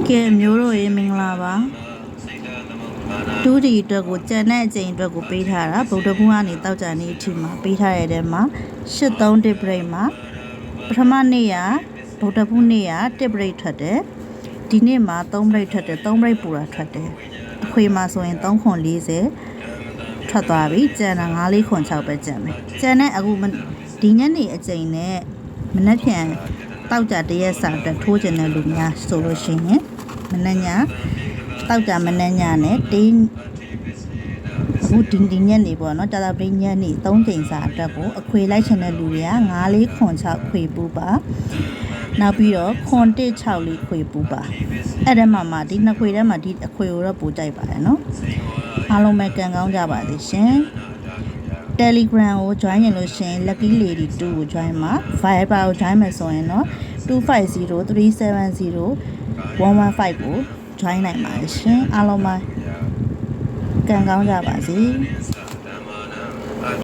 ကဲမျိုးတို့ရေမင်္ဂလာပါတူဒီအတွက်ကိုကြံတဲ့အချိန်အတွက်ကိုပေးထားတာဗုဒ္ဓဘုရားကနေတောက်ကြနေအထိမှာပေးထားရတဲ့မှာ83တစ်ပရိတ်မှာပထမနေ့ကဗုဒ္ဓဘုနေ့ကတစ်ပရိတ်ထွက်တယ်ဒီနေ့မှာ3ပရိတ်ထွက်တယ်3ပရိတ်ပူတာထွက်တယ်အခွေမှာဆိုရင်3ခွန်40ထွက်သွားပြီကြံတာ9 4ခွန်6ပဲကြံမယ်ကြံတဲ့အခုဒီညနေအချိန်နဲ့မနက်ဖြန်တောက်ကြတရက်စာအတွက်ထိုးကျင်တဲ့လူများဆိုလို့ရှိရင်မနက်ညတောက်ကြမနက်ညနဲ့တင်းဘူးဒီညနေပေါ့နော်တာတာပရိညနေ3ချိန်စာအတွက်ကိုအခွေလိုက်ချင်တဲ့လူတွေက9 4ခွန်6ခွေပူပါနောက်ပြီးတော့ခွန်1 6 4ခွေပူပါအဲ့ဒါမှဒီနှစ်ခွေထဲမှာဒီအခွေကိုတော့ပူကြိုက်ပါတယ်နော်အားလုံးပဲကံကောင်းကြပါစေရှင် Telegram ကို join ရင်လို့ရှင် Lucky Lady 2ကို join မှာ Viber ကို join မယ်ဆိုရင်တော့2503701115ကို join နိုင်ပါတယ်ရှင်အားလုံးပဲကံကောင်းကြပါစေ